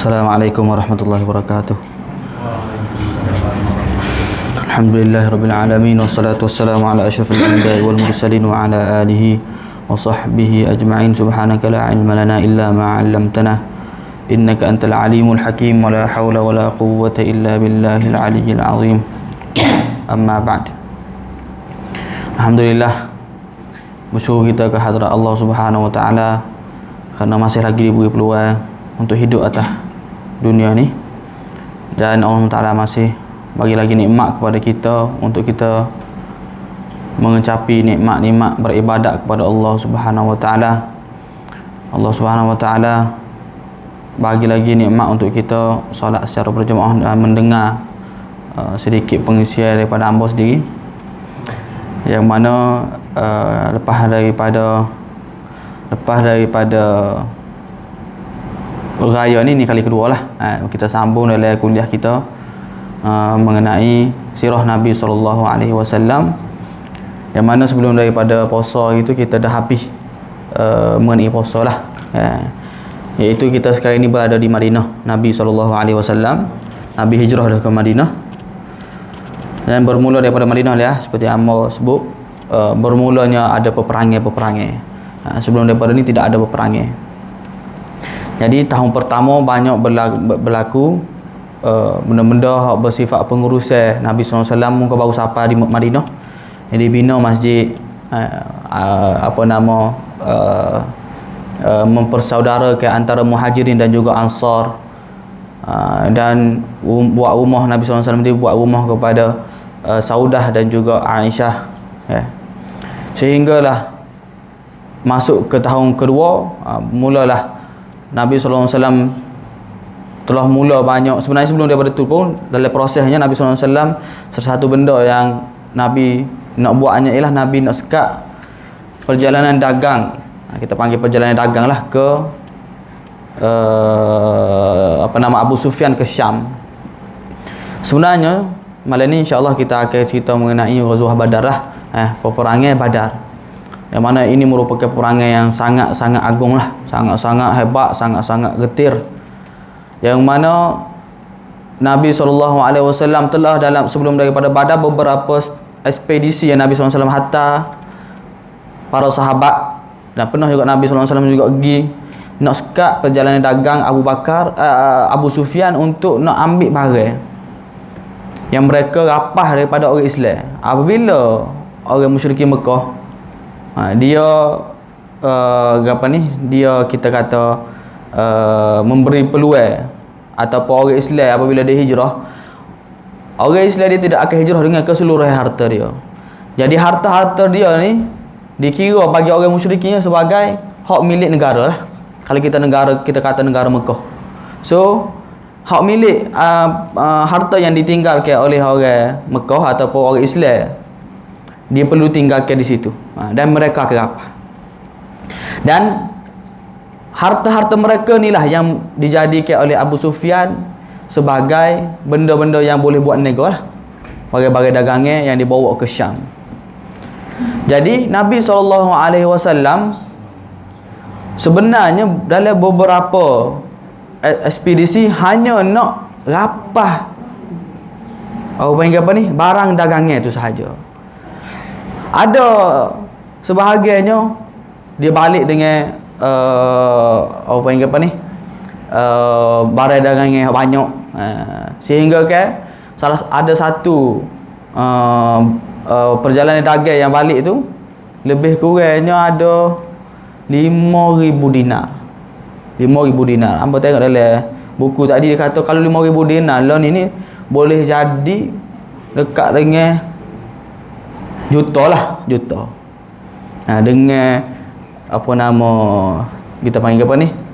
Assalamualaikum warahmatullahi wabarakatuh. Alhamdulillahirabbil alamin wassalatu wassalamu ala asyrafil anbiya'i wal mursalin wa ala alihi wa sahbihi ajma'in. Subhanaka la ilma lana illa ma 'allamtana innaka antal alimul hakim wa la haula wa la quwwata illa billahil aliyyil azim. Amma ba'd. Alhamdulillah, bersyukur kita ke hadrat Allah Subhanahu wa taala kerana masih lagi diberi peluang untuk hidup atas dunia ni, dan Allah Ta'ala masih bagi lagi nikmat kepada kita untuk kita mengecapi nikmat-nikmat beribadat kepada Allah Subhanahu Wa Ta'ala. Allah Subhanahu Wa Ta'ala bagi lagi nikmat untuk kita solat secara berjemaah dan mendengar sedikit pengisian daripada hamba sendiri, yang mana lepas daripada raya ni kali kedua lah kita sambung dalam kuliah kita mengenai sirah Nabi SAW, yang mana sebelum daripada puasa itu kita dah habis mengenai puasa lah, iaitu kita sekarang ni berada di Madinah. Nabi SAW, Nabi hijrah dah ke Madinah, dan bermula daripada Madinah lah, seperti Ammar sebut, bermulanya ada peperangan. Sebelum daripada ni tidak ada peperangan. Jadi tahun pertama banyak berlaku benda-benda yang bersifat pengurusan. Nabi SAW muka baru sampai di Madinah, jadi bina masjid, mempersaudarakan antara muhajirin dan juga ansar, dan buat rumah. Nabi SAW dia buat rumah kepada Saudah dan juga Aisyah, sehinggalah masuk ke tahun kedua, mulalah Nabi SAW telah mula banyak. Sebenarnya sebelum daripada itu pun, dalam prosesnya Nabi SAW, salah satu benda yang Nabi nak buatnya ialah Nabi nak sekat perjalanan dagang. Kita panggil perjalanan dagang lah ke Abu Sufyan ke Syam. Sebenarnya malam ni insyaAllah kita akan cerita mengenai Ghazwah Badar lah, peperangan Badar, yang mana ini merupakan peperangan yang sangat-sangat agung lah, sangat-sangat hebat, sangat-sangat getir, yang mana Nabi SAW telah dalam sebelum daripada Badar beberapa ekspedisi yang Nabi SAW hantar para sahabat, dan pernah juga Nabi SAW juga pergi nak sekat perjalanan dagang Abu Sufyan untuk nak ambil barang yang mereka rapah daripada orang Islam. Apabila orang musyrikin Mekah dia kita kata memberi peluang ataupun orang Islam apabila dia hijrah, orang Islam dia tidak akan hijrah dengan keseluruhan harta dia. Jadi harta-harta dia ni dikira bagi orang musyrikinnya sebagai hak milik negara lah. Kalau kita kata negara Mekah, so hak milik harta yang ditinggalkan oleh orang Mekah ataupun orang Islam, dia perlu tinggalkan di situ, dan mereka akan rapah. Dan harta-harta mereka ni lah yang dijadikan oleh Abu Sufyan sebagai benda-benda yang boleh buat nego lah, barang-barang dagangnya yang dibawa ke Syam. Jadi Nabi SAW sebenarnya dalam beberapa ekspedisi hanya nak rapah barang dagangnya itu sahaja. Ada sebahagiannya dia balik dengan barang dagangnya banyak, sehingga ada satu perjalanan dagang yang balik tu lebih kurangnya ada 5,000 dinar. 5,000 dinar. Hamba tengok dalam buku tadi dia kata kalau 5,000 dinar lah ni boleh jadi dekat dengan juta. Dengan kita panggil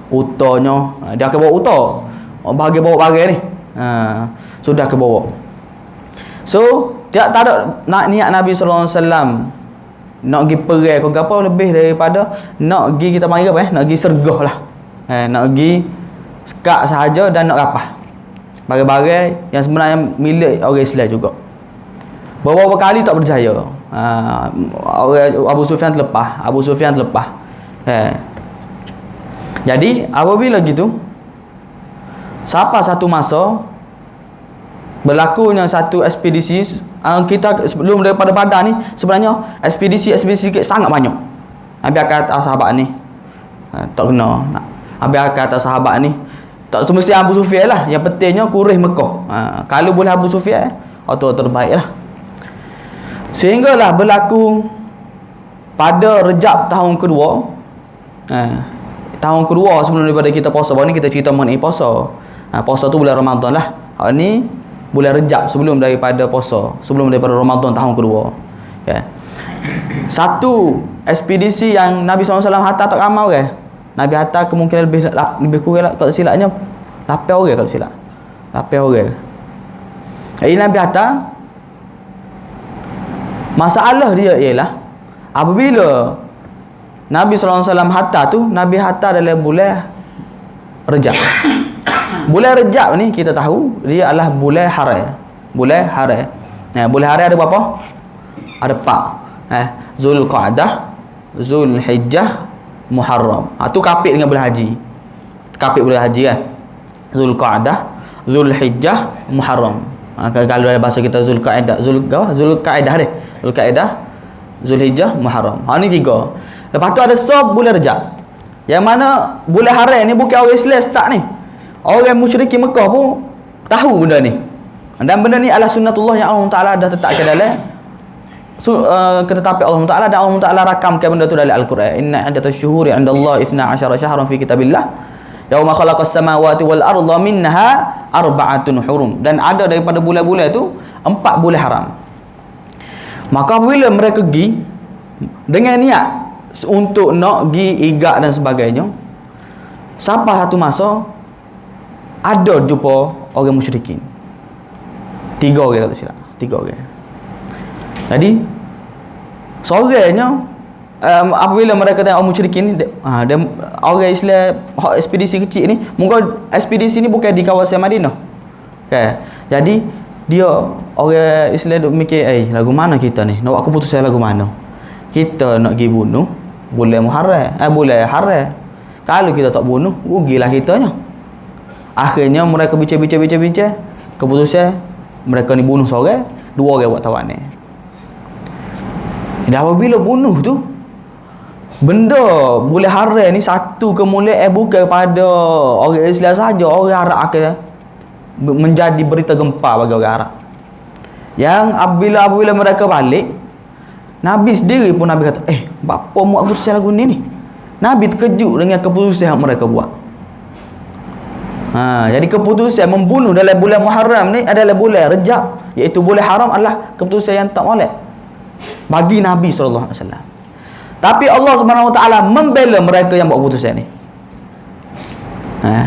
utanya, dia akan bawa uta, bahagian bawa barang ni, sudah ke bawa. So tak ada nak niat Nabi SAW nak pergi perang ke apa lebih daripada nak pergi, kita panggil nak pergi sergah lah, nak pergi sekat sahaja dan nak rapah barang-barang yang sebenarnya milik orang Islam juga. Beberapa kali tak berjaya, Abu Sufyan terlepas. Jadi apabila gitu Siapa satu masa berlakunya satu ekspedisi, kita sebelum daripada Badar ni sebenarnya ekspedisi sangat banyak. Nabi akan kata sahabat ni tak kena. Nabi akan kata sahabat ni tak semesti Abu Sufyan lah, yang pentingnya Quraisy Mekah. Kalau boleh Abu Sufyan atau terbaik lah. Sehinggalah berlaku pada Rejab tahun kedua. Tahun kedua sebelum daripada kita puasa. Baru ni kita cerita mengenai puasa. Puasa tu bulan Ramadan lah. Hari ni bulan Rejab sebelum daripada puasa, sebelum daripada Ramadan tahun kedua. Satu ekspedisi yang Nabi SAW hantar tak ramai orang. Nabi hantar kemungkinan lebih kurang lah, kalau silapnya 8 orang, kalau silap 8 orang. Jadi Nabi hantar, masalah dia ialah apabila Nabi SAW hantar tu, Nabi hantar dalam bulan Rejab. Bulan Rejab ni kita tahu dia adalah bulan haram. Bulan haram. Bulan haram ada berapa? Ada 4. Zulqa'dah, Zulhijjah, Muharram. Tu kapit dengan bulan haji. Kapit bulan haji kan. Zulqa'dah, Zulhijjah, Muharram. Kalau dalam bahasa kita Zulqa'dah, Zulqa'dah deh. Zulqa'dah, Zulhijjah, Muharram. Ni 3. Lepas tu ada bulan Rejab. Yang mana bulan haram ni bukan orang Islam start ni. Orang musyrikin Mekah pun tahu benda ni. Dan benda ni adalah sunnatullah yang Allah Ta'ala dah tetapkan dalam ketetapan Allah Ta'ala, dan Allah Ta'ala rakamkan benda tu dalam Al-Quran. Inna iddatash syuhuri 'indallahi 12 syahran fi kitabillah yauma khalaqas samawati wal arda minha arba'atun hurum. Dan ada daripada bulan-bulan tu 4 bulan haram. Maka apabila mereka pergi dengan niat untuk nak pergi igak dan sebagainya, sampai satu masa ada jumpa orang musyrikin 3 orang, kalau silap 3 orang. Jadi seorangnya apabila mereka tengok orang musyrikin ni, orang Islam ekspedisi kecil ni, mungkin ekspedisi ni bukan di kawasan Madinah. Jadi dia orang Islam duk mikir, lagu mana kita ni, nak buat keputusan lagu mana. Kita nak pergi bunuh bulan Muharram, bulan haram. Kalau kita tak bunuh, rugilah kitanya. Akhirnya mereka bincang, keputusan mereka ni bunuh seorang, 2 orang buat tawanan. Dan apabila bunuh tu, benda bulan haram ni satu kemuliaan bukan pada orang Islam saja, orang Arab akan menjadi berita gempa bagi orang Arab. Yang apabila mereka balik, Nabi sendiri pun Nabi kata, bapa buat keputusan lagu ni. Nabi terkejut dengan keputusan yang mereka buat. Jadi keputusan membunuh dalam bulan Muharram ni adalah bulan Rejab, iaitu bulan haram, adalah keputusan yang tak molek bagi Nabi SAW. Tapi Allah Subhanahu Wa Taala membela mereka yang buat keputusan ni.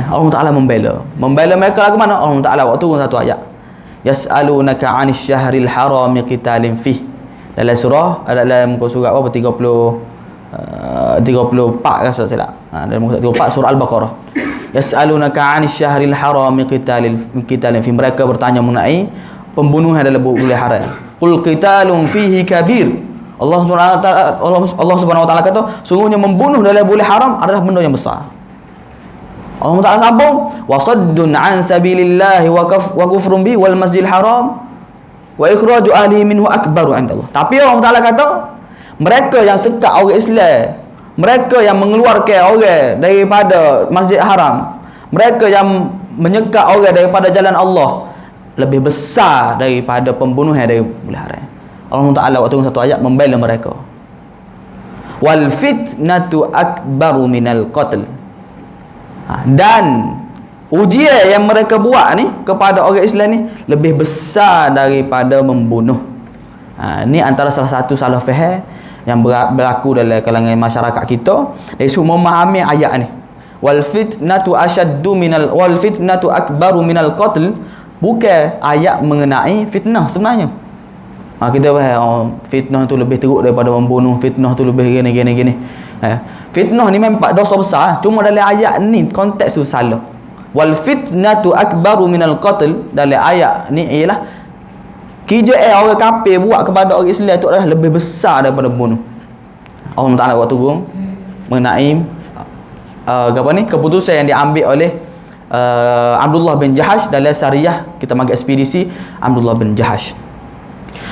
Allah Taala membela mereka lagu mana? Allah Taala waktu turun satu ayat, yas'alunaka 'anil syahril harami qitalin fih. Dalam surah, dalam muka surat apa 34 kan surat silap. Dalam muka 34 surah Al-Baqarah. Yas'alunaka 'anil syahril harami qitalin fi. Mereka bertanya mengenai pembunuhan dalam bulan haram. Qul qitalun fihi kabir. Allah Subhanahu Wa Taala kata, sungguhnya membunuh dalam bulan haram adalah benda yang besar. Allah Taala sambung, wa saddun 'an sabilillahi wa kufrun bi wal masjidil haram wa ikhraju ahlihi minhu akbaru 'indallah. Tapi Allah Taala kata, mereka yang sekat orang Islam, mereka yang mengeluarkan orang daripada Masjid Haram, mereka yang menyekat orang daripada jalan Allah, lebih besar daripada pembunuhan dari bulan haram. Allah Ta'ala waktu satu ayat membela mereka. Wal fitnatu akbaru minal qatl. Dan ujian yang mereka buat ni kepada orang Islam ni lebih besar daripada membunuh. Ni antara salah satu salah faham yang berlaku dalam kalangan masyarakat kita. Dari semua memahami ayat ni, wal fitnatu akbaru minal qatl, bukan ayat mengenai fitnah sebenarnya. Kita faham fitnah tu lebih teruk daripada membunuh, fitnah tu lebih gini. Fitnah ni memang dosa besar, cuma dalam ayat ni konteks tu salah. Wal fitnatu akbaru minal qatl, dalam ayat ni ialah kerja orang kafir buat kepada orang Islam tu adalah lebih besar daripada bunuh. Allah Ta'ala buat turun mengenai keputusan yang diambil oleh Abdullah bin Jahash dalam Sariyah kita panggil ekspedisi Abdullah bin Jahash.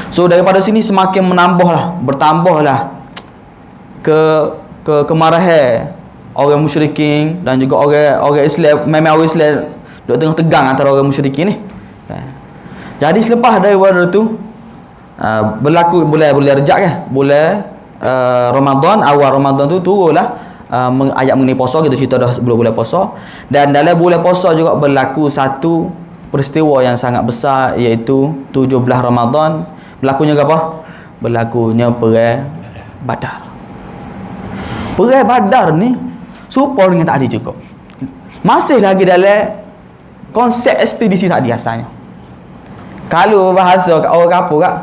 So daripada sini semakin bertambahlah kemarahan orang musyrikin dan juga orang Islam. Memang orang Islam duk tengah tegang antara orang musyrikin ni. Jadi selepas daripada tu berlaku bulan Rejab kan, bulan Ramadan, awal Ramadan tu turunlah ayat mengenai puasa. Kita cerita dah sebelum bulan puasa. Dan dalam bulan puasa juga berlaku satu peristiwa yang sangat besar, iaitu 17 Ramadan. Berlakunya apa? Berlakunya perang Badar. Perang Badar ni serupa dengan tadi juga. Masih lagi dalam konsep ekspedisi tadi asalnya. Kalau bahasa orang kapur kak,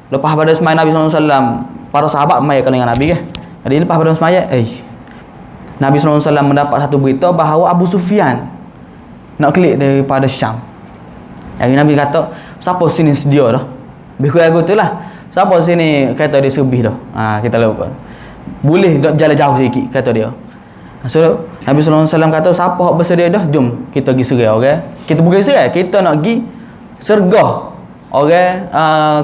lepas pada semaya Nabi SAW, para sahabat mai dengan Nabi kan. Jadi lepas pada semaya, Nabi SAW mendapat satu berita bahawa Abu Sufyan nak kelik daripada Syam. Jadi Nabi kata, siapa sini sedia dah? Lebih kurang tu lah. Siapa sini kata dia sebih dah? Kita lupa. Boleh nak jalan jauh sikit, kata dia. So Nabi SAW kata, siapa yang bersedia dah, jom kita pergi serang, okay? Kita bukan serang, kita nak pergi sergah orang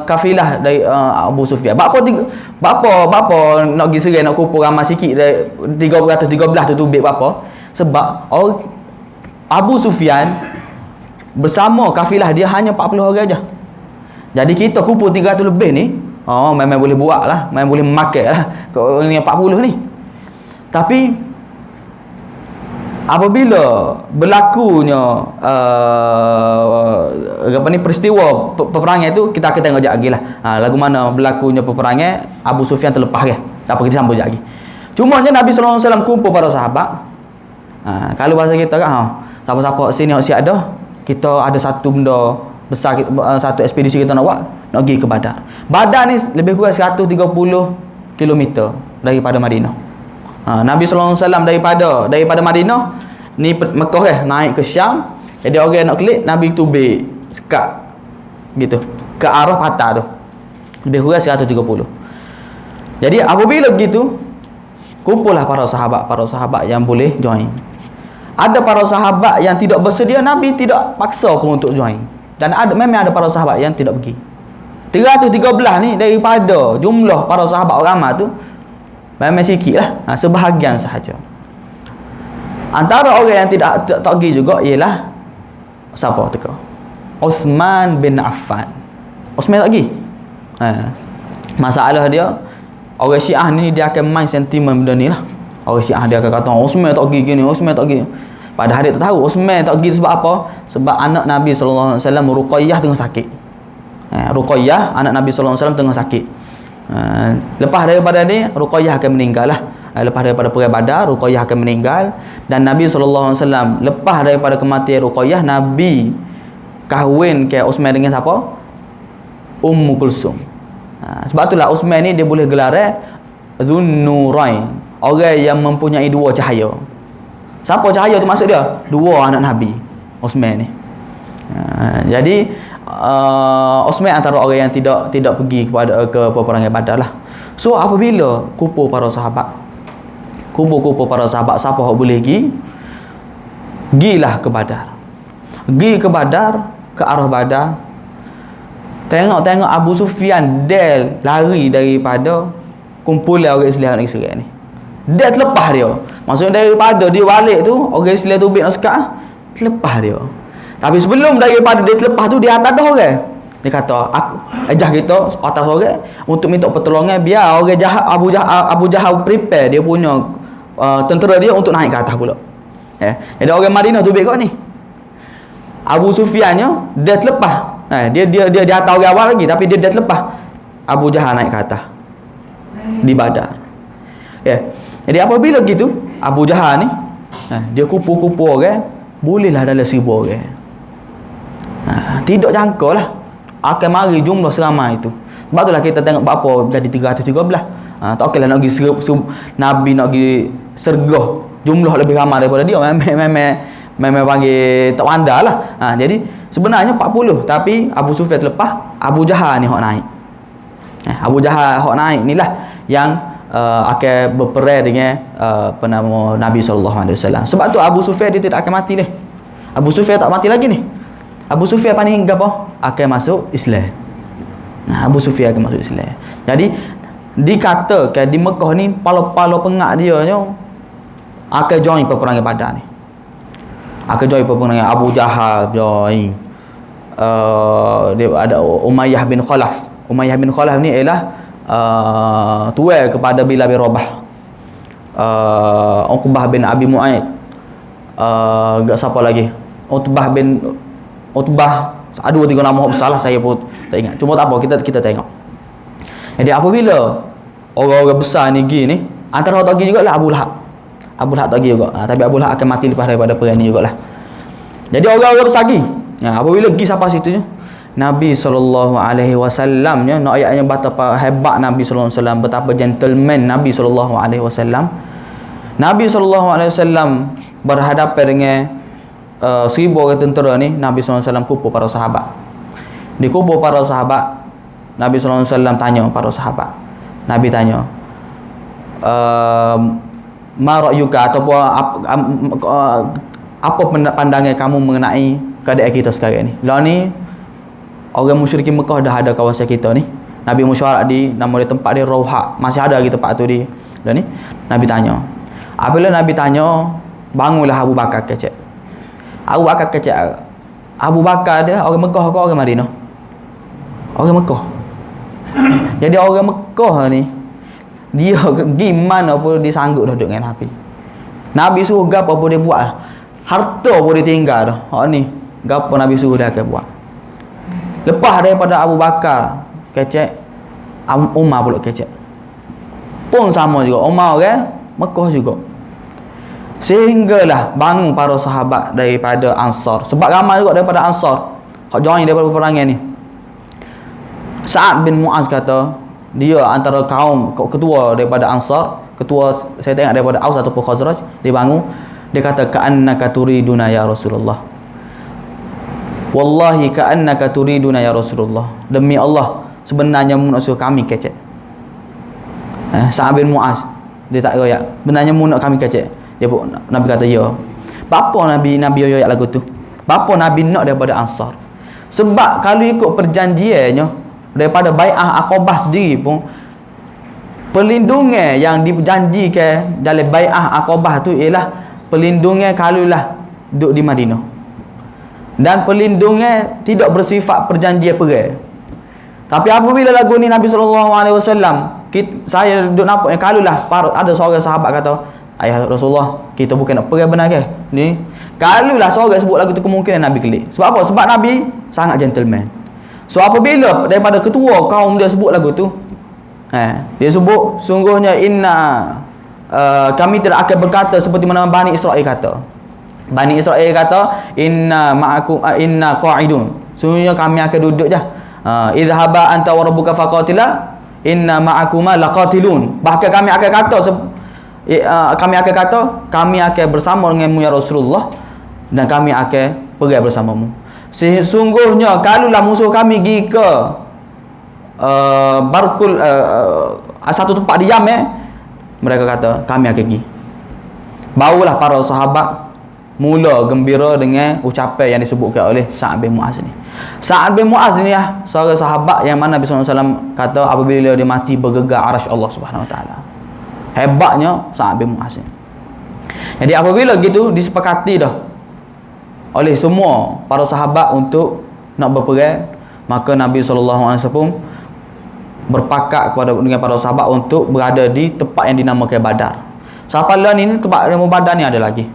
kafilah dari Abu Sufyan. Bapa nak pergi serang, nak kumpul ramai sikit dari 13 tu tubik berapa? Sebab Abu Sufyan bersama kafilah dia hanya 40 orang aja. Jadi kita kumpul 300 lebih ni, memang boleh buat lah, memang boleh makan lah kalau ni 40 ni. Tapi apabila berlakunya peristiwa peperangan itu, kita akan tengok sekejap lagi lah. Lagu mana berlakunya peperangan, Abu Sufyan terlepas kan. Tak apa, kita sambung sekejap lagi. Cuma je Nabi SAW kumpul para sahabat. Kalau bahasa kita kan, siapa-siapa sini yang siap dah, kita ada satu benda besar, satu ekspedisi kita nak buat, nak pergi ke Badar. Badar ni lebih kurang 130 km daripada Madinah. Nabi SAW daripada Madinah ni Mekah naik ke Syam. Jadi orang nak kelik, Nabi tubik sekat gitu ke arah patah tu, lebih kurang 130. Jadi apabila gitu, kumpullah para sahabat yang boleh join. Ada para sahabat yang tidak bersedia, Nabi tidak paksa pun untuk join. Dan memang ada para sahabat yang tidak pergi. 313 ni daripada jumlah para sahabat orang ramai tu, memang sikit lah, sebahagian sahaja. Antara orang yang tidak pergi juga ialah siapa teka? Uthman bin Affan. Uthman tak pergi. Masalah dia, orang Syiah ni dia akan main sentimen benda ni lah. Orang Syiah dia akan kata Uthman tak pergi gini, Uthman tak pergi. Padahal dia tak tahu Uthman tak pergi sebab apa? Sebab anak Nabi SAW Ruqayyah tengah sakit. Ruqayyah anak Nabi SAW tengah sakit. Lepas daripada ni Ruqayyah akan meninggal lah. Lepas daripada perang Badar, Ruqayyah akan meninggal. Dan Nabi SAW lepas daripada kematian Ruqayyah, Nabi kahwin ke Uthman dengan siapa? Ummu Kulsum. Sebab itulah Uthman ni dia boleh gelar Dhunnurain, orang yang mempunyai dua cahaya. Siapa cahaya tu maksud dia? Dua anak Nabi, Uthman ni. Jadi Uthman antara orang yang tidak pergi ke peperangan Badar lah. So apabila kumpul para sahabat, siapa yang boleh pergi, gilah ke Badar. Pergi ke Badar, ke arah Badar. Tengok Abu Sufyan lari daripada kumpulan orang Islam negeri Serai ni. Dia terlepas dia. Maksudnya daripada dia balik tu, orang Islam tu nak sekat, terlepas dia. Tapi sebelum daripada dia terlepas tu, dia atas dah orang. Dia kata, aku ajak kita atas orang untuk minta pertolongan, biar orang jahat Abu Jahal prepare dia punya tentera dia untuk naik ke atas pula. Jadi orang Madinah tu baik kau ni. Abu Sufyannya dia terlepas. Dia atas orang awal lagi, tapi dia terlepas. Abu Jahal naik ke atas di Badar. Jadi apabila gitu, Abu Jahal ni dia kumpul-kumpul orang, bolehlah dalam 1000 orang. Tidak jangka lah akan mari jumlah seramai itu. Sebab itulah kita tengok berapa jadi 313. Tak okeylah nak pergi Nabi nak pergi sergah jumlah lebih ramai daripada dia. Memang panggil tak pandai lah. Jadi sebenarnya 40, tapi Abu Sufyan terlepas, Abu Jahal ni hok naik. Abu Jahal hok naik inilah yang akan berperang dengan penama Nabi SAW. Sebab tu Abu Sufyan dia tidak akan mati deh. Abu Sufyan tak mati lagi ni. Abu Sufyan paling gapo? Akan masuk Islam. Nah, Abu Sufyan akan masuk Islam. Jadi dikatakan di Mekah ni pala-pala pengak dia nyo akan join peperangan Badar ni. Akan join peperangan. Abu Jahal join. Dia ada Umayyah bin Khalaf. Umayyah bin Khalaf ni ialah tuai kepada Bilal bin Rabah. Uqbah bin Abi Mu'aid. Gak siapa lagi? Utbah, ada 2-3 nama besar lah, saya pun tak ingat. Cuma tak apa, kita tengok. Jadi apabila orang-orang besar ni pergi ni, antara orang pergi jugalah Abu Lahab. Abu Lahab tak pergi juga. Tapi Abu Lahab akan mati lepas daripada perang ni jugalah. Jadi orang-orang besar pergi. Apabila pergi sampai situ je, Nabi SAW nya, nak ayatnya betapa hebat Nabi SAW, betapa gentleman Nabi SAW. Nabi SAW berhadapan dengan 1000 orang tentera ni. Nabi SAW kumpul para sahabat. Di kumpul para sahabat, Nabi SAW tanya para sahabat. Nabi tanya, ma ra'yuka, ataupun apa pandangan kamu mengenai keadaan kita sekarang ni? Lah ni orang musyrikin Mekah dah ada kawasan kita ni. Nabi mesyuarat di nama dia, tempat dia Rauha. Masih ada lagi tempat tu di dah ni. Nabi tanya. Apabila Nabi tanya, bangunlah Abu Bakar kecek. Abu Bakar kecek. Abu Bakar dia orang Mekah ke orang Madinah? Orang Mekah. Jadi orang Mekah ni, dia gimana pun dia sanggup dah duduk dengan Nabi. Nabi suruh gapo pun dia buat. Harta pun dia tinggal dah. Hak ni gapo Nabi suruh dia akan buat. Lepas daripada Abu Bakar kecek, Umar pula kecek. Pun sama juga, Umar orang Mekah juga. Sehinggalah bangun para sahabat daripada Ansar. Sebab ramai juga daripada Ansar hak join daripada peperangan ni. Sa'ad bin Mu'az kata, dia antara kaum ketua daripada Ansar, ketua saya tengok daripada Aus ataupun Khazraj, dia bangun, dia kata, ka'annaka turiduna ya Rasulullah. Wallahi ka'annaka turiduna ya Rasulullah. Demi Allah, sebenarnya musuh kami kecek. Sa'ad bin Mu'az, dia tak royak. Benarnya musuh kami kecek. Dia pun, Nabi kata, ya. Bapa Nabi royak lagu tu? Bapa Nabi nak daripada Ansar? Sebab kalau ikut perjanjiannya daripada Bai'ah Aqabah sendiri pun, perlindungan yang dijanjikan dalam Bai'ah Aqabah tu ialah perlindungan kalulah duduk di Madinah. Dan perlindungan tidak bersifat perjanjian perang. Tapi apabila lagu ni Nabi SAW, saya duduk nampak yang kalulah ada seorang sahabat kata, ayah Rasulullah, kita bukan nak perang benar ke? Ni, kalulah seorang sebut lagu tu, kemungkinan Nabi kelik. Sebab apa? Sebab Nabi sangat gentleman. So apabila daripada ketua kaum dia sebut lagu tu, dia sebut, sungguhnya kami tidak akan berkata seperti mana Bani Israel kata. Bani Israel kata, inna qa'idun. Sungguhnya kami akan duduk je. Idhaba anta wa rabbuka faqatila inna ma'akuma laqatilun. Bahkan kami akan kata kami akan bersama denganmu ya Rasulullah, dan kami akan pergi bersamamu. Sesungguhnya kalulah musuh kami pergi ke barkul satu tempat diam, mereka kata kami akan pergi. Barulah para sahabat mula gembira dengan ucapan yang disebutkan oleh Sa'ad bin Mu'az ni. Sa'ad bin Mu'az ni seorang sahabat yang mana Nabi SAW kata apabila dia mati bergegar arasy Allah Subhanahu Wa Taala. Hebatnya Sa'ad bin Mu'az ni. Jadi apabila gitu disepakati dah oleh semua para sahabat untuk nak berperang, maka Nabi SAW pun berpakat dengan para sahabat untuk berada di tempat yang dinamakan Badar. Sahabat ini tempat yang Badar ni ada lagi.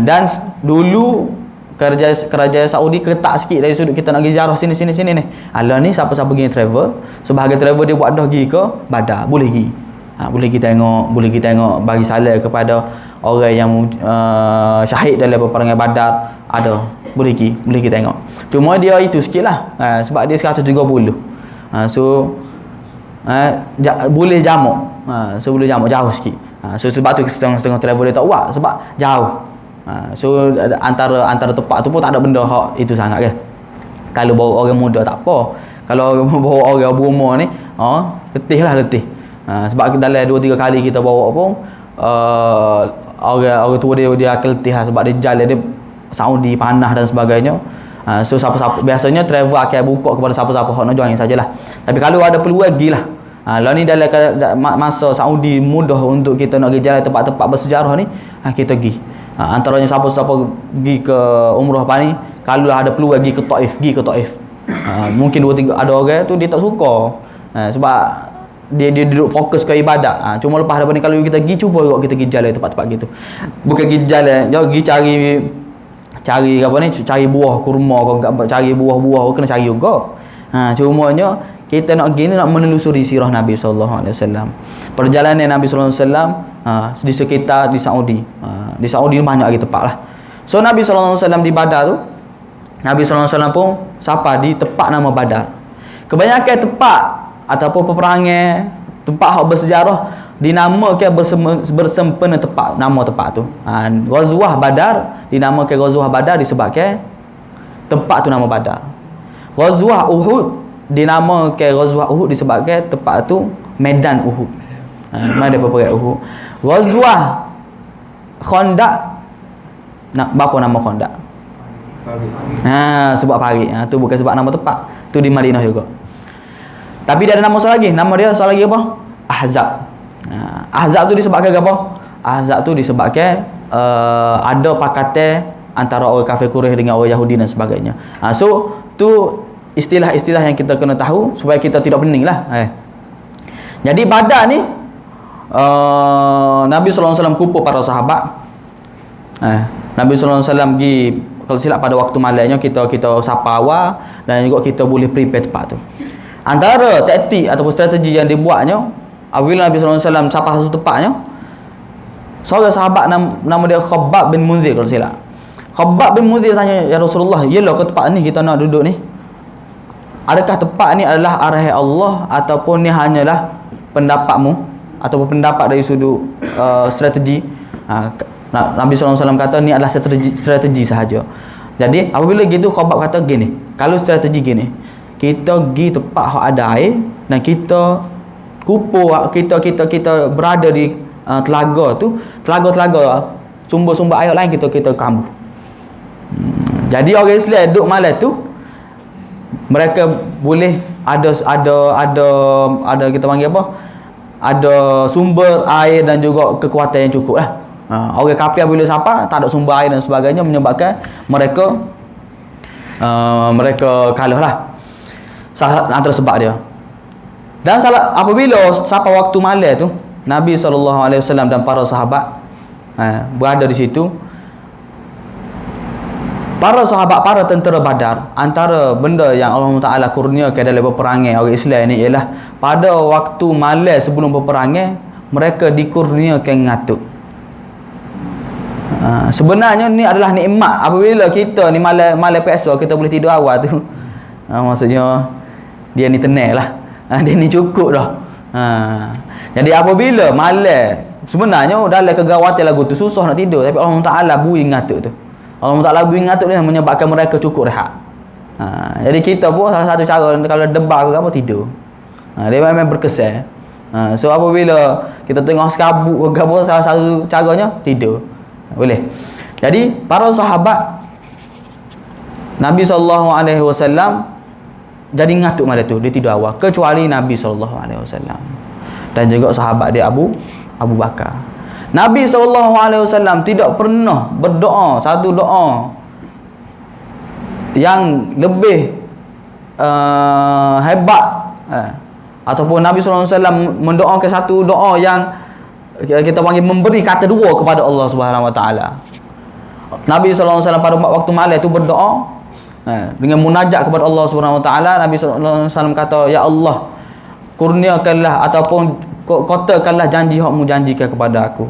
Dan dulu kerajaan Saudi ketak sikit dari sudut kita nak pergi ziarah sini ni. Allah ni siapa-siapa pergi travel, sebahagian travel dia buat dah pergi ke Badar, boleh pergi. Boleh kita tengok bagi salam kepada orang yang syahid dalam peperangan Badar, ada, boleh kita tengok. Cuma dia itu sikitlah, sebab dia 130. Boleh jamak. Boleh jamak jauh sikit. Sebab tu setengah travel dia tak buat sebab jauh. Antara tempat tu pun tak ada benda hak itu sangat kan. Kalau bawa orang muda tak apa. Kalau bawa orang berumur ni, letih. Sebab dalam 2-3 kali kita bawa pun orang tua dia akan letih lah, sebab dia jalan dia Saudi panas dan sebagainya. So siapa-siapa biasanya travel akan buka kepada siapa-siapa hok nak join sajalah. Tapi kalau ada peluang gilah. Lah ni dalam masa Saudi mudah untuk kita nak pergi jalan tempat-tempat bersejarah ni, kita pergi. Antaranya siapa-siapa pergi ke umrah apa ni, kalau ada peluang pergi ke Taif. Mungkin 2-3 ada orang tu dia tak suka. Sebab dia duduk fokus ke ibadat. Cuma lepas daripada ni kalau kita pergi, cuba kita pergi jalan tempat-tempat gitu. Bukan pergi jalan, pergi cari apa ni, cari buah kurma ke, cari buah-buah kena cari juga. Cumanya kita nak pergi ni nak menelusuri sirah Nabi sallallahu alaihi wasallam. Perjalanan Nabi sallallahu alaihi wasallam di sekitar di Saudi. Di Saudi ni banyak lagi tempat lah. So Nabi sallallahu alaihi wasallam di Badar tu, Nabi sallallahu alaihi wasallam pun sapa di tempat nama Badar. Kebanyakan tempat ataupun peperangan, tempat hak bersejarah dinamakan bersempena tempat, nama tempat tu. Ghazwah Badar dinamakan Ghazwah Badar disebabkan tempat tu nama Badar. Ghazwah Uhud dinamakan Ghazwah Uhud disebabkan tempat tu medan Uhud. Mana peperangan Uhud. Ghazwah Khandaq, apa nama Khandaq? Sebab pagi. Tu bukan sebab nama tempat. Tu di Madinah juga. Tapi dia ada nama lagi. Nama dia lagi apa? Ahzab. Ahzab tu disebabkan apa? Ahzab tu disebabkan ada pakatan antara orang kafir Quraisy dengan orang Yahudi dan sebagainya. So tu istilah-istilah yang kita kena tahu supaya kita tidak pening lah. Jadi Badar ni Nabi sallallahu alaihi wasallam kumpul para sahabat. Nabi sallallahu alaihi wasallam pergi, kalau silap pada waktu malamnya kita sapa awal dan juga kita boleh prepare tempat tu. Antara taktik ataupun strategi yang dibuatnya apabila Nabi sallallahu alaihi wasallam sapa satu tempatnya, seorang sahabat nama dia Khabbab bin Munzir kalau silap. Khabbab bin Munzir tanya, "Ya Rasulullah, yalah ke tempat ni kita nak duduk ni? Adakah tempat ni adalah arahan Allah ataupun ni hanyalah pendapatmu ataupun pendapat dari sudut strategi?" Nabi sallallahu alaihi wasallam kata ni adalah strategi sahaja. Jadi apabila gitu Khabbab kata gini, kalau strategi gini, kita pergi tempat hak ada air dan kita kumpul, kita berada di telaga tu, telaga sumber-sumber air lain kita kambuh. Jadi orang Islam duduk malam tu mereka boleh ada kita panggil apa? Ada sumber air dan juga kekuatan yang cukup lah. Orang kafir bila siapa tak ada sumber air dan sebagainya menyebabkan mereka kalah lah. Salah antara sebab dia. Dan salah apabila sampai waktu malam tu Nabi SAW dan para sahabat berada di situ. Para sahabat, para tentera Badar, antara benda yang Allah Taala kurniakan dalam peperangan orang Islam ni ialah pada waktu malam sebelum peperangan mereka dikurniakan ngatuk. Sebenarnya ni adalah nikmat apabila kita ni malam biasa kita boleh tidur awal tu. Maksudnya dia ni tenang lah. Dia ni cukup dah. Jadi apabila malam sebenarnya dalam kegawatan lagu tu susah nak tidur, tapi Allah Taala bui ngatuk tu. Allah Taala bui ngatuk ni menyebabkan mereka cukup rehat. Jadi kita pun salah satu cara kalau debar ke apa tidur. Dia memang berkesan. So apabila kita tengok sekabut ke apa, salah satu caranya tidur. Boleh. Jadi para sahabat Nabi SAW jadi ngatuk malam tu, dia tidur awal, kecuali Nabi SAW dan juga sahabat dia Abu Bakar. Nabi SAW tidak pernah berdoa satu doa yang lebih hebat ataupun Nabi SAW mendoakan satu doa yang kita panggil memberi kata dua kepada Allah Subhanahu Wa Taala. Nabi SAW pada waktu malam itu berdoa dengan munajat kepada Allah Subhanahu Wa Taala. Nabi SAW kata, "Ya Allah, kurniakanlah ataupun kotakanlah janji hakmu janjikan kepada aku."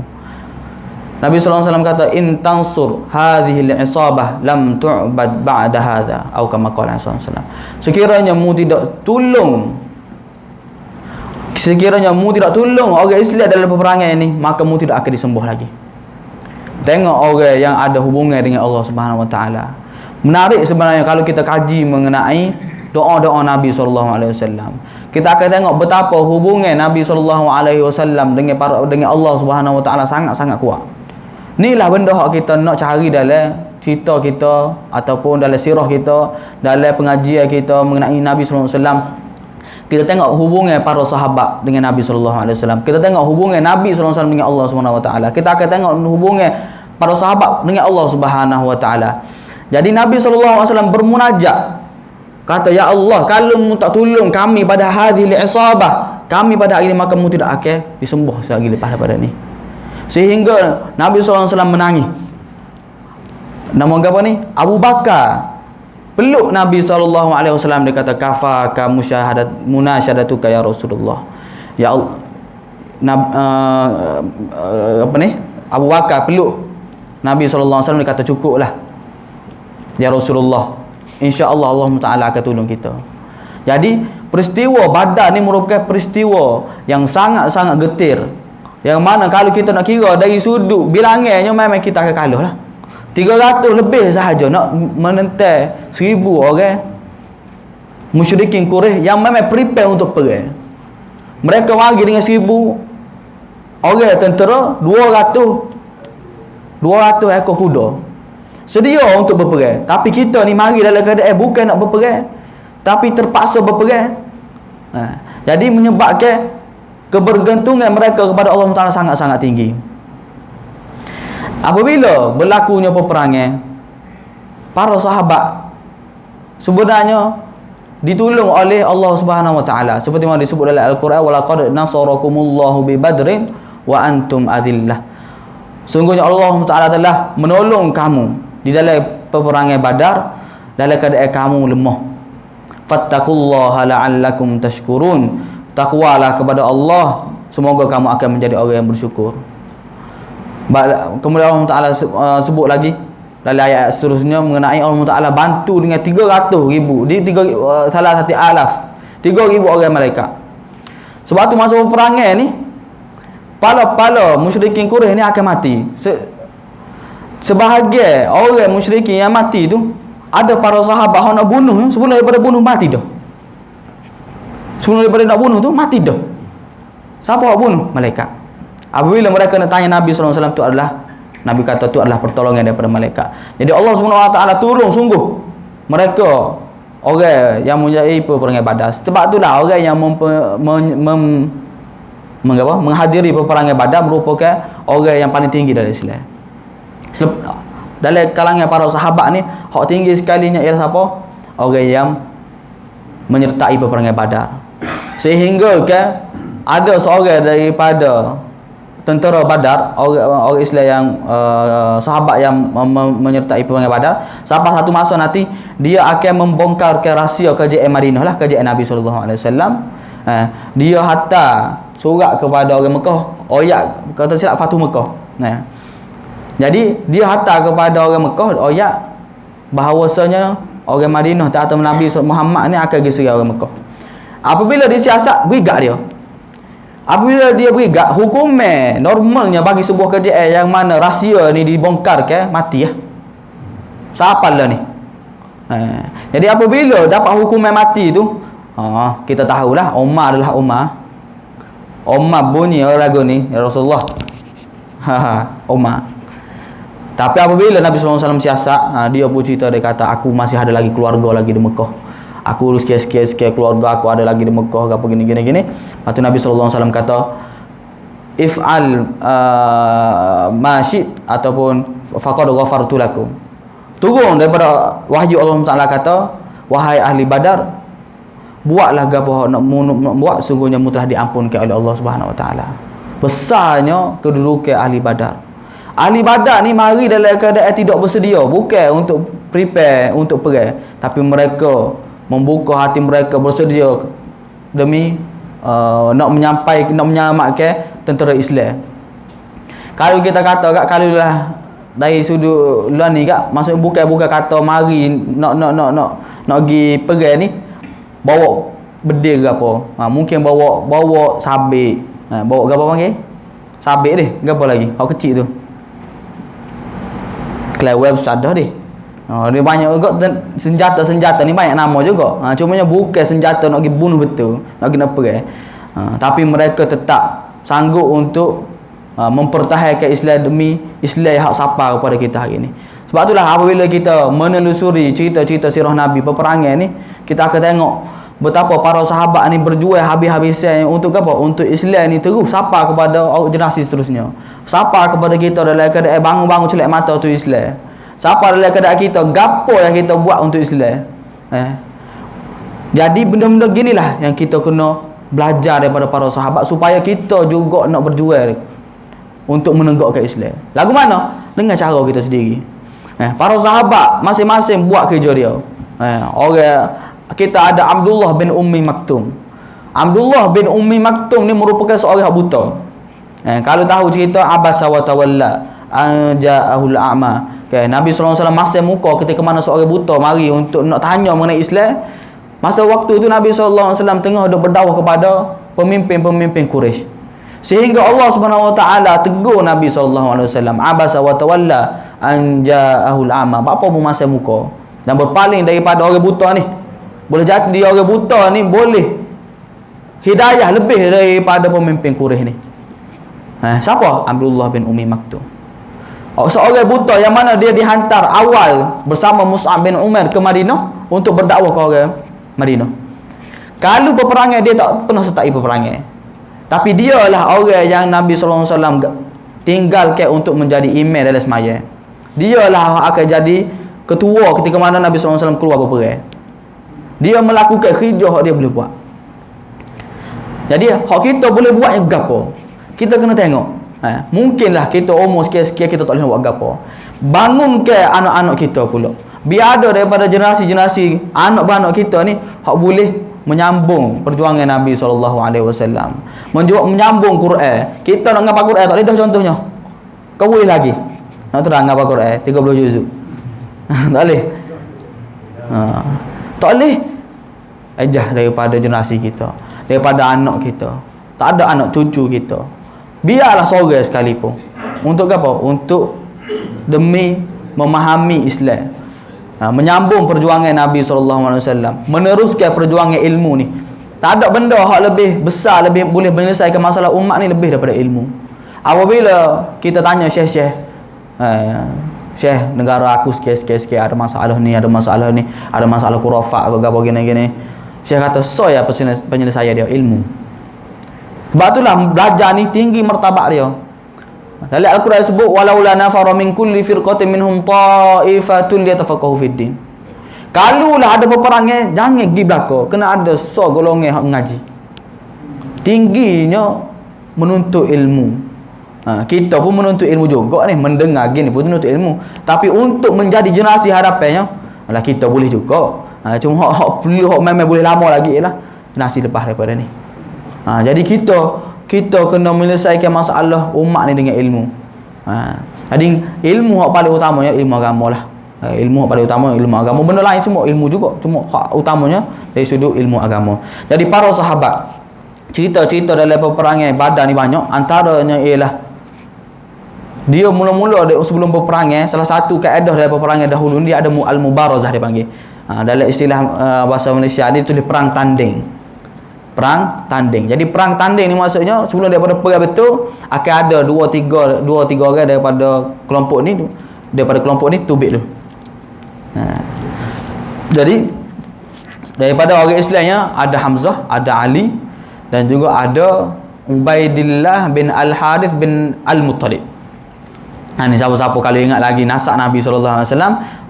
Nabi SAW kata, "In tansur hadhihi al-isabah lam tu'bad ba'da hadha," atau kama qala sallallahu. Sekiranya mu tidak tolong orang Islam dalam peperangan ini, maka mu tidak akan disembah lagi. Tengok orang yang ada hubungan dengan Allah Subhanahu Wa Taala. Menarik sebenarnya kalau kita kaji mengenai doa-doa Nabi SAW. Kita akan tengok betapa hubungan Nabi SAW dengan Allah Subhanahu Wa Taala sangat-sangat kuat. Inilah benda yang kita nak cari dalam cerita kita ataupun dalam sirah kita, dalam pengajian kita mengenai Nabi sallallahu alaihi wasallam, kita tengok hubungan para sahabat dengan Nabi sallallahu alaihi wasallam. Kita tengok hubungan Nabi sallallahu alaihi wasallam dengan Allah Subhanahu wa taala. Kita akan tengok hubungan para sahabat dengan Allah Subhanahu wa taala. Jadi Nabi sallallahu alaihi wasallam bermunajat, kata, ya Allah, kalau mu tak tolong kami pada hadhil isabah, kami pada hari ini maka mu tidak akan disembuh selagi lepas daripada ni. Sehingga Nabi sallallahu alaihi wasallam menangis. Nama apa ni? Abu Bakar peluk Nabi sallallahu alaihi wasallam, dia kata, kafaka munasyadatuka ya Rasulullah. Ya Allah, apa ni? Abu Bakar peluk Nabi sallallahu alaihi wasallam, dia kata, cukuplah ya Rasulullah. InsyaAllah Allah Ta'ala akan tolong kita. Jadi peristiwa Badar ni merupakan peristiwa yang sangat-sangat getir, yang mana kalau kita nak kira dari sudut bilangannya memang kita akan kalah lah. 300 lebih sahaja nak menentang 1000 orang musyrikin Quraisy yang memang prepare untuk perang. Mereka mari dengan 1000 orang tentera, 200 ekor kuda, sedia untuk berperang. Tapi kita ni mari dalam keadaan bukan nak berperang, tapi terpaksa berperang. Jadi menyebabkan kebergantungan mereka kepada Allah Ta'ala sangat-sangat tinggi. Apabila berlakunya peperangan, para sahabat sebenarnya ditolong oleh Allah Subhanahu wa taala, seperti mana disebut dalam Al-Quran, walaqad nasarakumullahu bi badrin wa antum adillah. Sungguhnya Allah Taala telah menolong kamu di dalam peperangan Badar dalam keadaan kamu lemah. Fattaqullaha la'allakum tashkurun. Takwalah kepada Allah, semoga kamu akan menjadi orang yang bersyukur. Kemudian Allah Taala sebut lagi dalam ayat seterusnya mengenai Allah Taala bantu dengan 300,000 di salah satu alaf 3,000 orang malaikat. Sebab tu masa peperangan ni pala-pala musyrikin Quraisy ni akan mati. Sebahagian orang musyrikin yang mati tu, ada para sahabat yang nak bunuh, sebelum daripada bunuh mati dah. Sebelum daripada nak bunuh tu mati dah. Siapa yang bunuh? Malaikat. Apabila mereka nak tanya Nabi sallallahu alaihi wasallam, tu adalah, Nabi kata tu adalah pertolongan daripada malaikat. Jadi Allah Subhanahu wa taala tolong sungguh mereka orang yang menjadi peperangan Badar. Sebab itulah orang yang menghadiri peperangan Badar merupakan orang yang paling tinggi dalam Islam. Dalam kalangan para sahabat ni, hak tinggi sekalinya ialah siapa? Orang yang menyertai peperangan Badar. Sehingga kan ada seorang daripada tentera Badar, orang Islam yang sahabat yang menyertai peperangan Badar, sampai satu masa nanti dia akan membongkarkan rahsia kerajaan Madinah lah, kerajaan Nabi sallallahu alaihi wasallam. Dia hantar surat kepada orang Mekah, ayat kata silap Fatuh Mekah. Jadi dia hantar kepada orang Mekah ayat bahawasanya orang Madinah atau Nabi Muhammad ni akan geser orang Mekah. Apabila disiasat berigak dia. Apabila dia berigak, hukumnya normalnya bagi sebuah kerajaan yang mana rahsia ni dibongkar ke, mati ya. Siapa lah ni? Jadi apabila dapat hukuman mati tu, kita tahulah Umar adalah Umar. Umar bunyi lagu ni, ya Rasulullah. Umar. Tapi apabila Nabi sallallahu alaihi wasallam siasat, dia pun cerita, dia kata, aku masih ada lagi keluarga lagi di Mekah. Aku sekian keluarga aku ada lagi di Mekah, apa gini. Lepas tu Nabi sallallahu alaihi wasallam kata, if'al ma syi't, ataupun faqad ghafartu lakum. Turun daripada wahyu Allah Taala kata, wahai ahli Badar, buatlah gapo nak buat, sungguhnya mu telah diampunkan oleh Allah Subhanahu wa taala. Besarnya kedudukan ahli Badar. Ahli Badar ni mari dalam keadaan tidak bersedia, bukan untuk prepare untuk perang, tapi mereka membuka hati mereka, bersedia demi nak menyelamatkan tentera Islam. Kalau kita kata kalau lah dari sudut luar ni kak, maksud bukan kata mari nak pergi perang ni bawa bedil ke apa. Mungkin bawa sabit. Bawa ke apa panggil? Sabit deh, ke apa lagi? Hak kecil tu. Keleweb sadar deh. Dia banyak juga senjata ni, banyak nama juga. Cumanya bukan senjata nak pergi bunuh betul, nak kena perang. Tapi mereka tetap sanggup untuk mempertahankan Islam demi Islam hak sapa kepada kita hari ini. Sebab itulah apabila kita menelusuri cerita-cerita sirah Nabi, peperangan ni, kita akan tengok betapa para sahabat ni berjuang habis-habisan untuk apa? Untuk Islam ni terus sapa kepada generasi seterusnya. Sapa kepada kita dalam keadaan bangun-bangun celak mata tu Islam. Sapa dalam keadaan kita gapo yang kita buat untuk Islam. Jadi benda-benda ginilah yang kita kena belajar daripada para sahabat supaya kita juga nak berjuang untuk menegakkan Islam. Lagu mana? Dengan cara kita sendiri. Para sahabat masing-masing buat kerja dia. Orang kita ada Abdullah bin Ummi Maktum. Abdullah bin Ummi Maktum ni merupakan seorang yang buta. Kalau tahu cerita abasa wa tawalla ja'ahul a'ma. Nabi SAW masih muka ketika mana seorang buta mari untuk nak tanya mengenai Islam. Masa waktu itu Nabi SAW tengah duk berdakwah kepada pemimpin-pemimpin Quraisy. Sehingga Allah Subhanahu Wa Taala tegur Nabi SAW, abasa wa tawalla an ja'ahul a'ma. Apa mu masa muka dan berpaling daripada orang buta ni. Boleh jadi orang buta ni boleh hidayah lebih daripada pemimpin Quraisy ni. Siapa? Abdullah bin Ummi Maktum. Seorang buta yang mana dia dihantar awal bersama Mus'ab bin Umar ke Madinah untuk berdakwah ke orang Madinah. Kalau peperangan dia tak pernah sertai peperangan. Tapi dialah orang yang Nabi SAW tinggalkan untuk menjadi imam dalam sembahyang. Dialah akan jadi ketua ketika mana Nabi SAW keluar berperang. Dia melakukan khidjah dia boleh buat. Jadi hak kita boleh buat yang gapo. Kita kena tengok. Mungkinlah kita umur sikit-sikit kita tak boleh nak buat gapo. Bangunkan anak-anak kita pula. Biar ada daripada generasi-generasi anak-anak kita ni hak boleh menyambung perjuangan Nabi SAW, menyambung Quran. Kita nak ngapal Quran tak boleh dah contohnya. Kau boleh lagi nak terang ngapal Quran 30 juzuk. Tak boleh. Tak boleh. Ejah daripada generasi kita, daripada anak kita. Tak ada anak cucu kita. Biarlah seorang sekalipun. Untuk apa? Untuk demi memahami Islam. Menyambung perjuangan Nabi SAW, meneruskan perjuangan ilmu ni. Tak ada benda yang lebih besar, lebih boleh menyelesaikan masalah umat ni lebih daripada ilmu. Apabila kita tanya syekh-syekh, syekh negara aku sikit-sikit ada masalah ni, ada masalah ni, ada masalah khurafat ke apa gini-gini, syekh kata saya penyelesaian dia ilmu. Sebab itulah belajar ni tinggi martabat dia. Dalam Al-Quran sebut walaula nafara min kulli firqatin minhum ta'ifatun liyatafaqahu fid din. Kalulah ada peperangan, jangan pergi belaka, kena ada golongan hak ngaji. Tingginya menuntut ilmu. Kita pun menuntut ilmu juga ni, mendengar gini pun menuntut ilmu. Tapi untuk menjadi generasi harapannya, alah kita boleh juga. Cuma hak memang boleh lama lagi ialah generasi lepas daripada ni. Jadi kita kena menyelesaikan masalah umat ni dengan ilmu. Jadi ilmu yang paling utamanya ilmu agama lah. Ilmu yang paling utama ilmu agama. Benda lain semua ilmu juga. Cuma hak utamanya dari sudut ilmu agama. Jadi para sahabat, cerita-cerita dalam peperangan Badar ni banyak. Antaranya ialah dia mula-mula sebelum peperangan, salah satu kaedah dalam peperangan dahulu ni dia ada al-mubarazah dia panggil. Dalam istilah bahasa Malaysia dia tulis perang tanding. Perang tanding. Jadi perang tanding ni maksudnya sebelum daripada perang betul akan ada 2-3 orang daripada kelompok ni tubik tu. Jadi daripada orang Islamnya ada Hamzah, ada Ali dan juga ada Ubaidillah bin Al-Harith bin Al-Muttalib. Ni siapa-siapa kalau ingat lagi nasab Nabi SAW,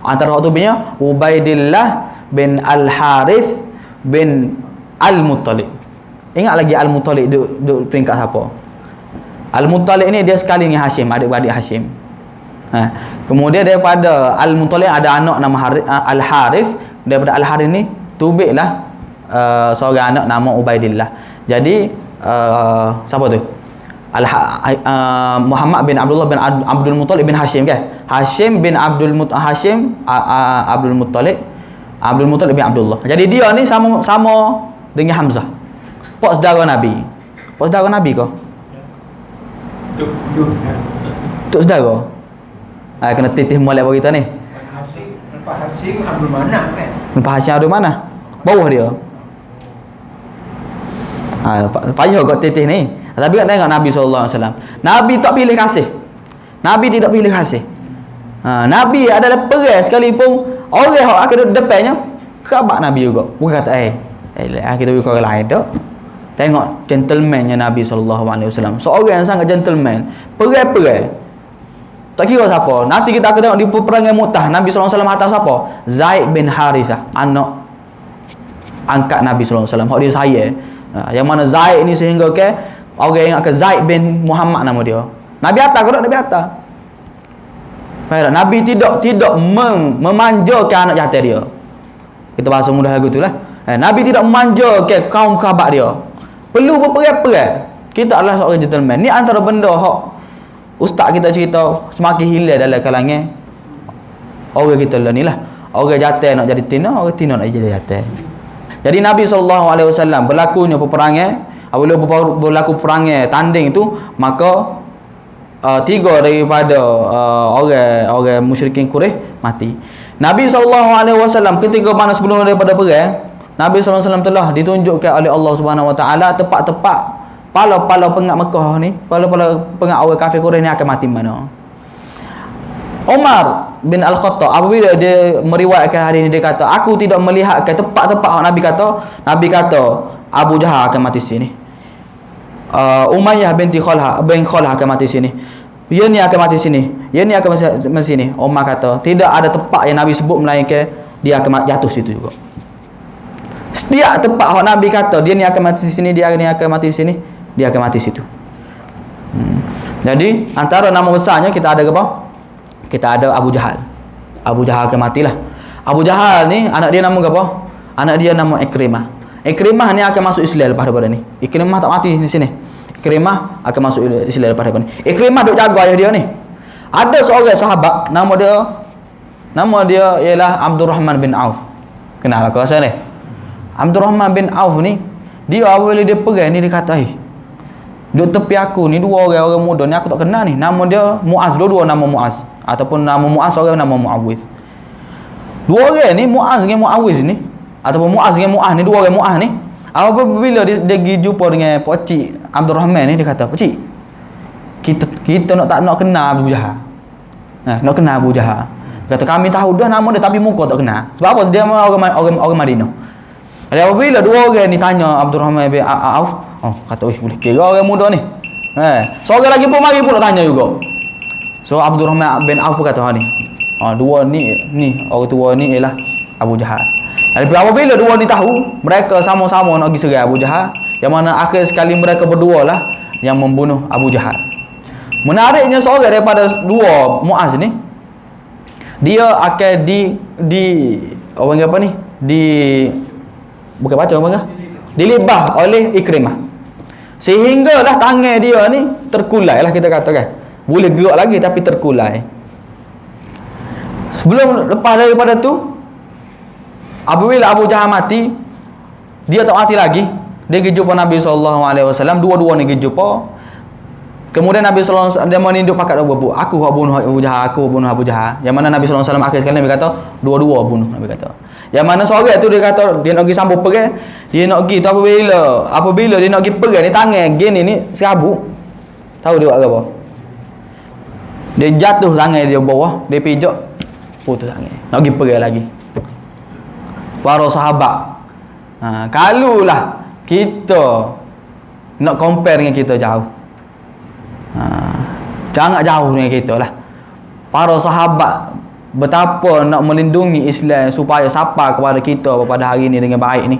antara waktu punya Ubaidillah bin Al-Harith bin Al-Muttalib. Ingat lagi Al-Muttalib duduk peringkat siapa? Al-Muttalib ni dia sekali dengan Hashim, adik-beradik Hashim. Kemudian daripada Al-Muttalib ada anak nama Al-Harith. Daripada Al-Harith ni tubiklah seorang anak nama Ubaidillah. Jadi siapa tu? Muhammad bin Abdullah bin Abdul Muttalib bin Hashim kan? Hashim bin Abdul Muttalib bin Abdullah. Jadi dia ni sama dengan Hamzah. Pak saudara Nabi. Pak saudara Nabi ke? Tuk saudara. Kena titih molek bagi kita ni. Hashim Abdul Manaf kan? Lepas Hashim Abdul Manaf. Bawah dia. Payah kau titih ni. Tapi kan tengok Nabi SAW. Nabi tak pilih kasih. Nabi tidak pilih kasih. Nabi adalah perang sekalipun orang yang akan duduk depannya khabar Nabi juga. Bukan kata kita ikut orang lain tu. Tengok gentlemannya Nabi SAW. Seorang yang sangat gentleman. Perang-perang. Tak kira siapa. Nanti kita akan tengok di peperangan Mu'tah. Nabi SAW hantar siapa? Zaid bin Harithah. Anak angkat Nabi SAW. Hak dia saya. Yang mana Zaid ni sehingga ke orang yang akan Zaid bin Muhammad nama dia. Nabi hantar ke tak? Nabi hantar. Nabi tidak memanjakan anak jantan dia. Kita bahasa mudah lagu tu lah. Nabi tidak memanjakan kaum kerabat dia. Perlu berperang-perang. Kita adalah seorang gentleman. Ni antara benda hak ustaz kita cerita semakin hilang dalam kalangan orang kita lah ni lah. Orang jantan nak jadi tina, orang tina nak jadi jantan. Jadi Nabi SAW berlakunya peperangan. Apabila berlaku peperangan tanding tu, maka tiga daripada orang musyrikin Quraisy mati. Nabi SAW ketika mana sebelum daripada perang, Nabi SAW telah ditunjukkan oleh Allah Subhanahu Wa Taala tepat-tepat pala-pala pengat Mekah ni, pala-pala pengat orang kafir Quraisy ni akan mati mana. Umar bin Al-Khattab apabila dia meriwayatkan hari ini, dia kata, aku tidak melihat tepat-tepat Nabi kata Abu Jahal akan mati sini. Umayyah bin Khalhah akan mati sini. Dia ni akan mati sini. Dia ni akan mati sini. Umar kata, tidak ada tempat yang Nabi sebut melainkan dia akan jatuh situ juga. Setiap tempat yang Nabi kata dia ni akan mati sini, dia ni akan mati sini, dia akan mati situ. Jadi antara nama besarnya kita ada apa? Kita ada Abu Jahal. Abu Jahal akan matilah. Abu Jahal ni anak dia nama apa? Anak dia nama Ikrimah. Ikrimah ni akan masuk Islam lepas daripada ni. Ikrimah tak mati di sini. Ikrimah akan masuk Islam lepas daripada ni. Ikrimah duk jaga ayah dia ni. Ada seorang sahabat nama dia ialah Abdurrahman bin Auf. Kenal aku rasa ni? Abdurrahman bin Auf ni, dia awal dia perang ni, dia kata, duk tepi aku ni dua orang muda ni aku tak kenal ni. Nama dia Muaz, dua nama Muaz. Ataupun nama Muaz, orang nama Muawiz. Dua orang ni, Muaz dengan Muawiz ni, ataupun Muaz dengan Muaz ni, dua orang Muaz ni, apabila dia pergi jumpa dengan Pakcik Abdurrahman ni, dia kata, Pakcik, kita nak kenal Abu Jahal. Nak kenal Abu Jahal. Dia kata, kami tahu dah nama dia tapi muka tak kenal. Sebab apa? Dia orang Madinah. Jadi apabila dua orang ni tanya Abdurrahman bin Auf, kata, boleh kira orang muda ni. Seorang lagi pun mari pula tanya juga. So Abdurrahman bin Auf pun kata, dua ni orang tua ni ialah Abu Jahal. Jadi apabila dua ni tahu, mereka sama-sama nak pergi serang Abu Jahal, yang mana akhir sekali mereka berdua lah yang membunuh Abu Jahal. Menariknya seorang daripada dua Muaz ni, dia akan orang apa ni? Bukan baca apa enggak? Dilibah oleh Ikrimah. Sehinggalah tangan dia ni terkulai lah, kita katakan. Boleh gerak lagi tapi terkulai. Sebelum lepas daripada tu, apabila Abu Jahal mati, dia tak mati lagi. Dia pergi jumpa Nabi SAW. Dua-dua ni pergi jumpa. Kemudian Nabi SAW dia meninduk pakat dua. Aku bunuh Abu Jahal, aku bunuh Abu Jahal. Yang mana Nabi SAW akhir sekali Nabi kata, dua-dua bunuh, Nabi kata. Yang mana seorang tu dia kata dia nak pergi sambung perang. Dia nak pergi tu apabila dia nak pergi perang ni, tangan gini ni serabut. Tahu dia buat apa? Dia jatuh tangan dia bawah, dia pijak, putus tangan. Nak pergi perang lagi. Para sahabat. Kalulah kita nak compare dengan kita jauh. Jangan jauh dengan kita lah. Para sahabat betapa nak melindungi Islam supaya sampai kepada kita pada hari ni dengan baik ni.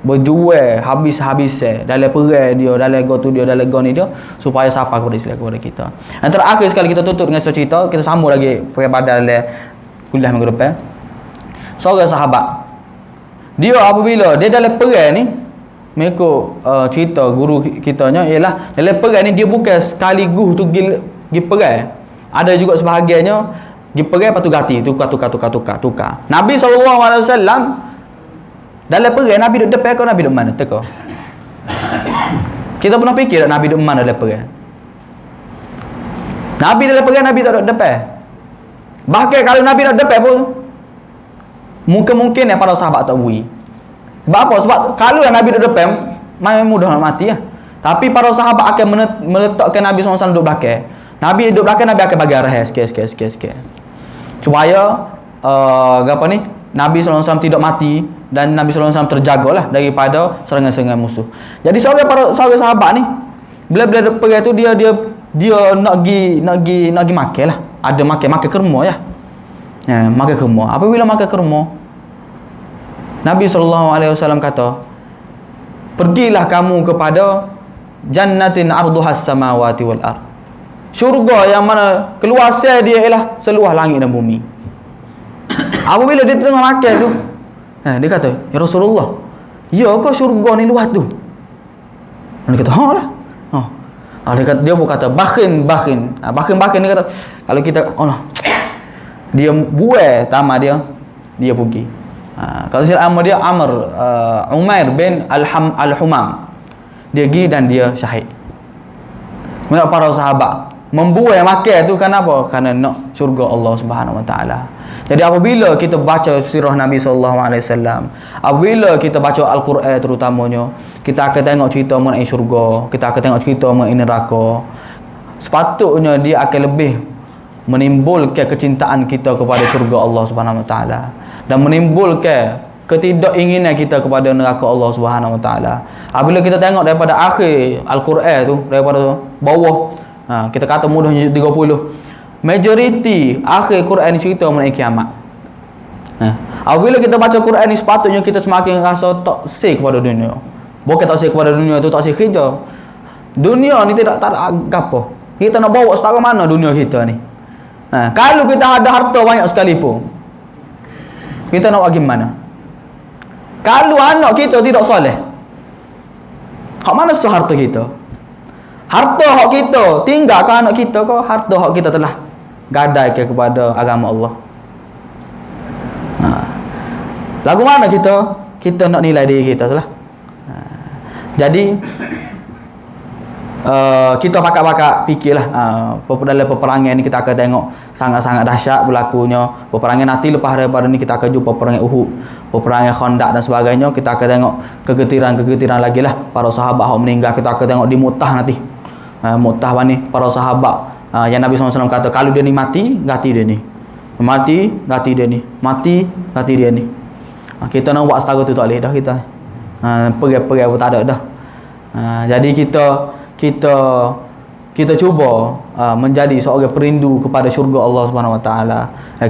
Berjuang habis-habis dalam perang dia, dalam go tu dia, dalam go ni dia, supaya sampai kepada Islam kepada kita. Dan terakhir sekali kita tutup dengan satu cerita, kita sambung lagi pada kuliah minggu depan. Seorang sahabat, dia apabila dia dalam perang ni, mengikut cerita guru kitanya ialah dalam perang ni dia bukan sekaligus tu pergi perang. Ada juga sebahagiannya pergi perang lepas tu ganti, tukar. Nabi SAW dalam perang Nabi duduk depan kau, Nabi duduk mana? Teka. Kita pernah fikir tak Nabi duduk mana dalam perang? Nabi dalam perang Nabi tak duduk depan. Bahkan kalau Nabi duduk depan pun mungkin yang para sahabat tak bui. Sebab apa? Sebab kalau Nabi duduk depan, memang mudah nak mati lah. Tapi para sahabat akan meletakkan Nabi SAW duduk belakang. Nabi duduk belakang, Nabi akan bagi arah sikit. supaya apa ni, Nabi SAW tidak mati dan Nabi SAW terjagalah daripada serangan-serangan musuh. Jadi seorang sahabat ni bila pergi tu dia nak pergi makan lah. Ada makan kerma ya. Makan kerma. Apabila makan kerma, Nabi SAW kata, pergilah kamu kepada jannatin arduhas samawati wal ard. Syurga yang mana keluasan dia ialah seluas langit dan bumi. Apabila dia tengah makan tu, dia kata, ya Rasulullah, ya ke syurga ni luas tu? Dia kata, ha lah. Dia pun kata, bakhin. Bakhin dia kata, kalau kita, Allah, dia buai tamat dia pergi. Kalau silap nama dia Umair bin Al-Humam. Dia pergi dan dia syahid. Mereka para sahabat membuai makan tu kenapa? Kerana nak syurga Allah Subhanahu Wa Taala. Jadi apabila kita baca sirah Nabi SAW, apabila kita baca Al-Quran terutamanya, kita akan tengok cerita mengenai syurga, kita akan tengok cerita mengenai neraka. Sepatutnya dia akan lebih menimbulkan kecintaan kita kepada syurga Allah Subhanahu Wa Taala dan menimbulkan ketidakinginan kita kepada neraka Allah Subhanahu Wa Taala. Apabila kita tengok daripada akhir Al-Quran tu, daripada bawah, kita kata mudahnya 30, majoriti akhir Quran ni cerita mengenai kiamat. Apabila kita baca Quran ni, sepatutnya kita semakin rasa tak say kepada dunia. Bukan tak say kepada dunia tu, tak say kerja. Dunia ni tak ada apa. Kita nak bawa setara mana dunia kita ni? Kalau kita ada harta banyak sekalipun, kita nak bagi mana? Kalau anak kita tidak soleh, hak mana sah harta kita? Harta hak kita tinggal ke anak kita ke? Harta hak kita telah gadaikan kepada agama Allah. Lagu mana kita nak nilai diri kita telah. Jadi kita pakak-pakak fikirlah, dalam peperangan ni kita akan tengok sangat-sangat dahsyat berlakunya peperangan. Nanti lepas daripada ni kita akan jumpa peperangan Uhud, peperangan Khandaq dan sebagainya. Kita akan tengok kegetiran lagi lah para sahabat yang meninggal. Kita akan tengok di Mu'tah nanti. Mu'tah ni para sahabat yang Nabi SAW kata, kalau dia ni mati, ganti dia ni. Mati, ganti dia ni. Mati, ganti dia ni. Kita nak buat setara tu tak boleh dah kita. Pergi-pergi pun tak ada dah. Jadi kita cuba menjadi seorang perindu kepada syurga Allah Subhanahu Wa Taala.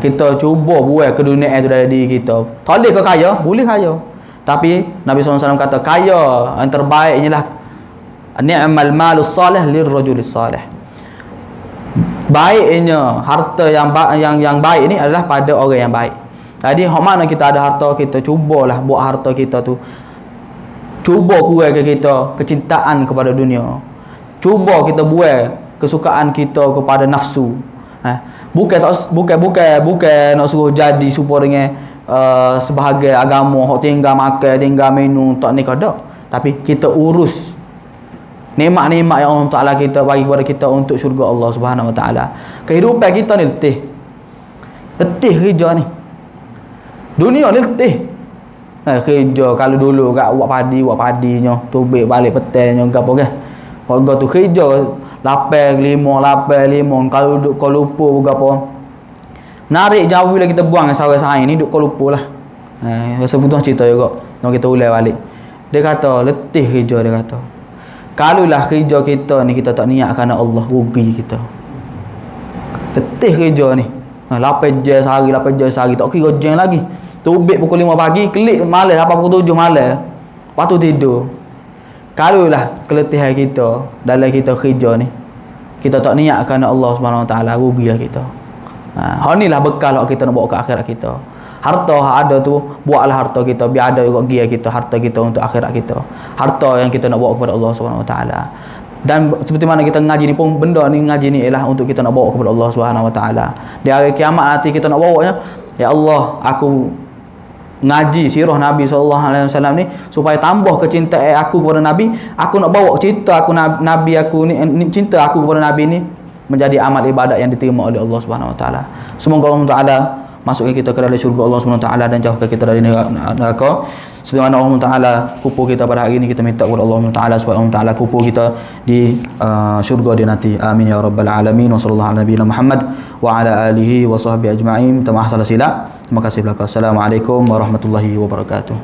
Kita cuba buat keduniaan itu dari diri kita. Tak boleh ke kaya? Boleh kaya. Tapi Nabi SAW kata, kaya yang terbaik ialah ni'mal malus salih lirrajulis salih. Baiknya harta yang baik ni adalah pada orang yang baik. Jadi hak mana kita ada harta, kita cubalah buat harta kita tu, cuba kurangkan kita kecintaan kepada dunia. Cuba kita buat kesukaan kita kepada nafsu. Bukan nak suruh jadi supaya dengan sebahagian agama hak tinggal makan, tinggal minum, tak nikah dak. Tapi kita urus nikmat-nikmat yang Allah Taala kita bagi kepada kita untuk syurga Allah Subhanahu Wa Taala. Kehidupan kita ni letih kerja ni. Dunia ni letih. Kerja kalau dulu kat buat padinya, tubik balik petainya gapo ke. Warga tu kerja 8-5 kalau duduk Kuala Lumpur gapo. Menarik jauh bila kita buang sarai-sarai ni duduk Kuala Lumpur lah. Rasa putus cerita juga. Kalau kita ulang balik. Dia kata letih kerja, dia kata. Kalaulah kerja kita ni kita tak niat kerana Allah, rugi kita. Letih kerja ni. 8 jam sehari, tak kira jam lagi. Tubik pukul 5 pagi, klik malam 8 pukul 7 malam. Lepas tu tidur. Kalaulah keletihan kita dalam kita kerja ni, kita tak niat kerana Allah Subhanahu Wa Taala, rugilah kita. Hal ni lah bekal kita nak bawa ke akhirat kita. Harta ada tu, buatlah harta kita biar ada juga gia kita, harta kita untuk akhirat kita. Harta yang kita nak bawa kepada Allah Subhanahu Wa Taala. Dan seperti mana kita ngaji ni pun, benda ni ngaji ni ialah untuk kita nak bawa kepada Allah Subhanahu Wa Taala. Di hari kiamat nanti kita nak bawanya, ya Allah, aku ngaji sirah Nabi SAW ni supaya tambah kecintaan aku kepada Nabi. Aku nak bawa cerita aku Nabi aku ni, cinta aku kepada Nabi ni menjadi amal ibadat yang diterima oleh Allah Subhanahu Wa Taala. Semoga Allah Taala masukkan kita ke dalam syurga Allah SWT dan jauhkan kita dari neraka. Sebagaimana Allah Taala kupu kita pada hari ini, kita minta kepada Allah Taala supaya Allah Taala kupu kita di syurga dia nanti. Amin ya rabbal alamin. Wa sallallahu ala nabiyina Muhammad wa ala alihi wa sahbihi ajma'in. Terima kasih salah silap. Terima kasih belaka. Assalamualaikum warahmatullahi wabarakatuh.